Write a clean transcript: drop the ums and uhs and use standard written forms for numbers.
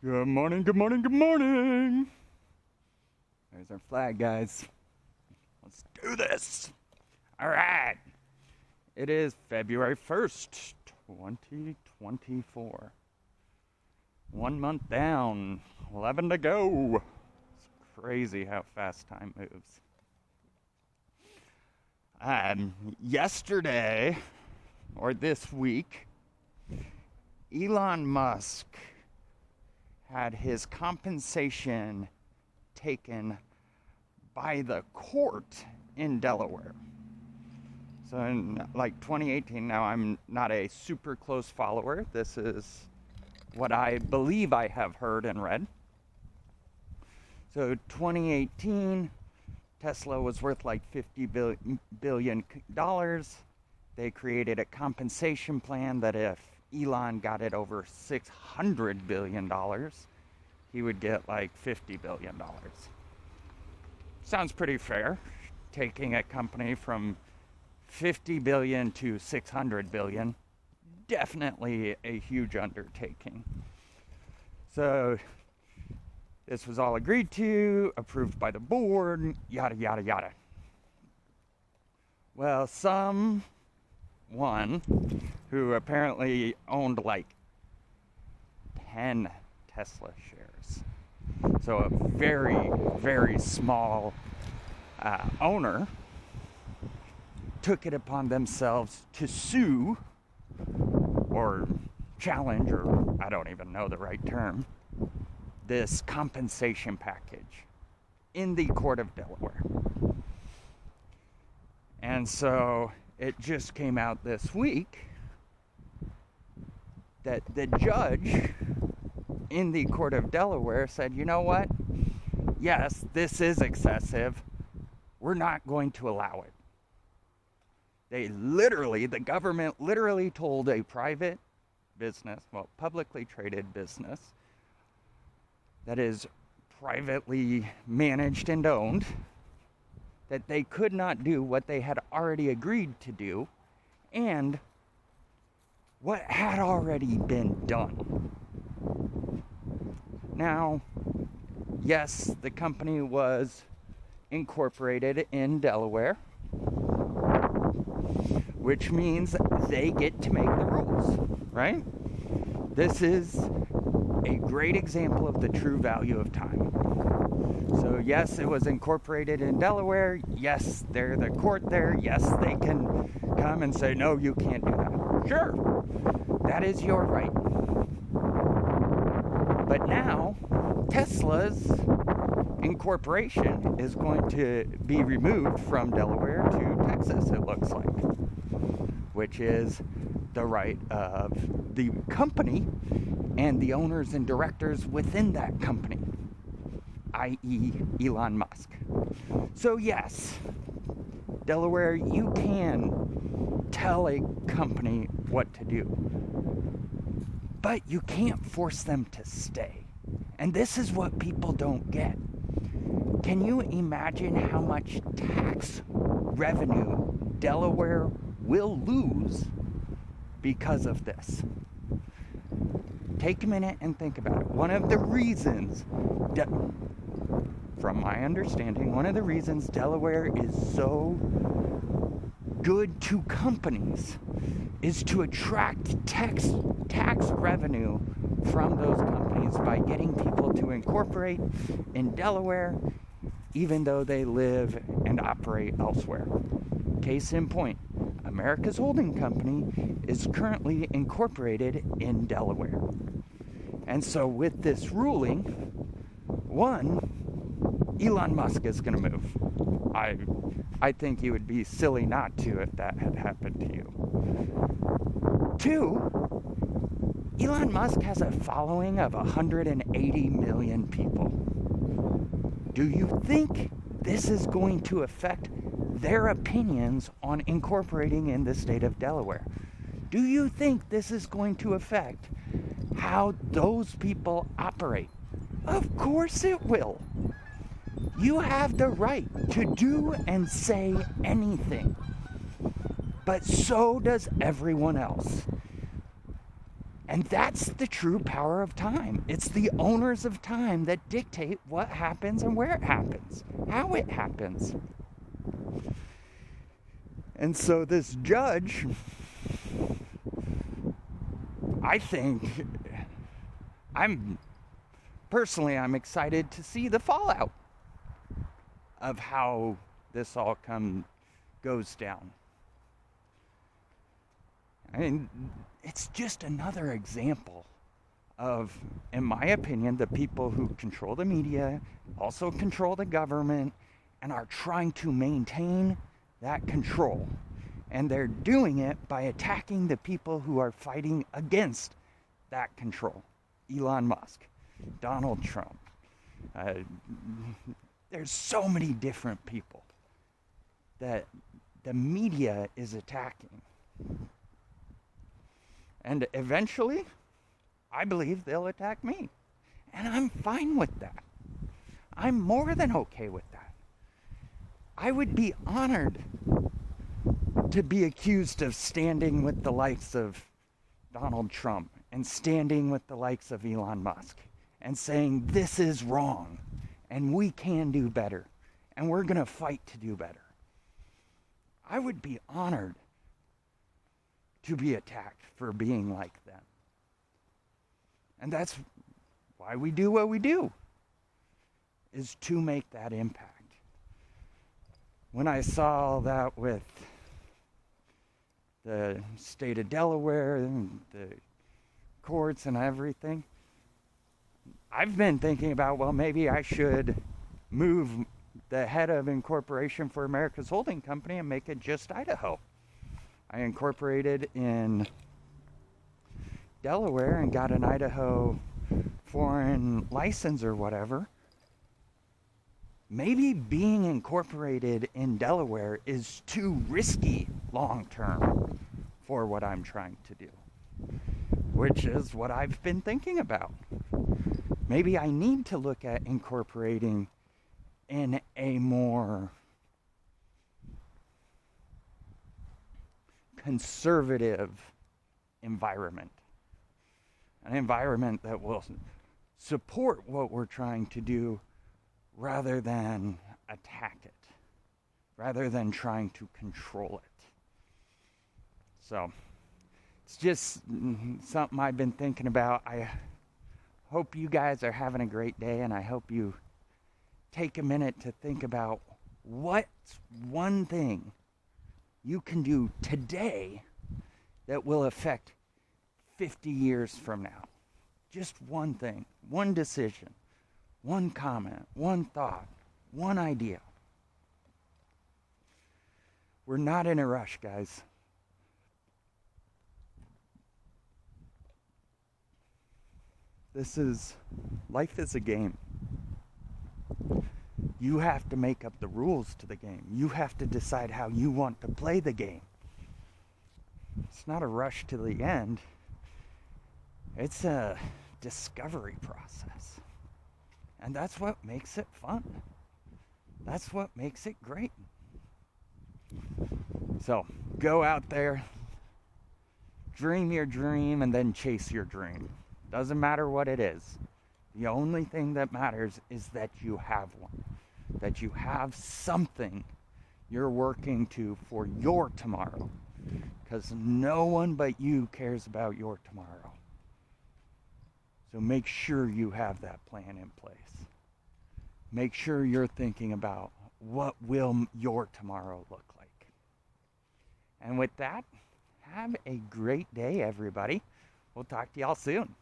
Good morning, good morning, good morning. There's our flag, guys. Let's do this. All right. It is February 1st, 2024. 1 month down, 11 to go. It's crazy how fast time moves. Yesterday, or this week, Elon Musk had his compensation taken by the court in Delaware. So in 2018, now I'm not a super close follower. This is what I believe I have heard and read. So 2018, Tesla was worth like $50 billion. They created a compensation plan that if Elon got it over $600 billion, he would get like $50 billion. Sounds pretty fair, taking a company from 50 billion to 600 billion. Definitely a huge undertaking. So this was all agreed to, approved by the board, yada, yada, yada. Well, someone who apparently owned like 10 Tesla shares, so a very, very small owner, took it upon themselves to sue or challenge, or I don't even know the right term, this compensation package in the court of Delaware. And so it just came out this week that the judge in the court of Delaware said, you know what? Yes, this is excessive. We're not going to allow it. The government literally told a private business, well, publicly traded business, that is privately managed and owned, that they could not do what they had already agreed to do and what had already been done. Now, yes, the company was incorporated in Delaware, which means they get to make the rules, right? This is a great example of the true value of time. So yes, it was incorporated in Delaware. Yes, they're the court there. Yes, they can come and say, no, you can't do that. Sure, that is your right. But now, Tesla's incorporation is going to be removed from Delaware to Texas, it looks like, which is the right of the company and the owners and directors within that company, i.e. Elon Musk. So yes, Delaware, you can tell a company what to do, but you can't force them to stay. And this is what people don't get. Can you imagine how much tax revenue Delaware will lose because of this? Take a minute and think about it. One of the reasons, from my understanding, one of the reasons Delaware is so good to companies is to attract tax revenue from those companies by getting people to incorporate in Delaware, even though they live and operate elsewhere. Case in point, America's holding company is currently incorporated in Delaware. And so with this ruling, one, Elon Musk is going to move. I think he would be silly not to if that had happened to you. Two, Elon Musk has a following of 180 million people. Do you think this is going to affect their opinions on incorporating in the state of Delaware? Do you think this is going to affect how those people operate? Of course it will. You have the right to do and say anything, but so does everyone else. And that's the true power of time. It's the owners of time that dictate what happens and where it happens, how it happens. And so this judge, I think, I'm excited to see the fallout of how this all goes down. I mean, it's just another example of, in my opinion, the people who control the media, also control the government, and are trying to maintain that control. And they're doing it by attacking the people who are fighting against that control. Elon Musk, Donald Trump. There's so many different people that the media is attacking. And eventually, I believe they'll attack me. And I'm fine with that. I'm more than okay with that. I would be honored to be accused of standing with the likes of Donald Trump and standing with the likes of Elon Musk and saying this is wrong and we can do better and we're going to fight to do better. I would be honored to be attacked for being like them. And that's why we do what we do, is to make that impact. When I saw that with the state of Delaware and the courts and everything, I've been thinking about, well, maybe I should move the head of Incorporation for America's Holding Company and make it just Idaho. I incorporated in Delaware and got an Idaho foreign license or whatever. Maybe being incorporated in Delaware is too risky long term for what I'm trying to do, which is what I've been thinking about. Maybe I need to look at incorporating in a more conservative environment, an environment that will support what we're trying to do rather than attack it, rather than trying to control it. So it's just something I've been thinking about. I hope you guys are having a great day, and I hope you take a minute to think about what's one thing you can do today that will affect 50 years from now. Just one thing, one decision, one comment, one thought, one idea. We're not in a rush, guys. Life is a game. You have to make up the rules to the game. You have to decide how you want to play the game. It's not a rush to the end. It's a discovery process. And that's what makes it fun. That's what makes it great. So, go out there, dream your dream, and then chase your dream. Doesn't matter what it is. The only thing that matters is that you have one. That you have something you're working to for your tomorrow. Because no one but you cares about your tomorrow. So make sure you have that plan in place. Make sure you're thinking about what will your tomorrow look like. And with that, have a great day, everybody. We'll talk to y'all soon.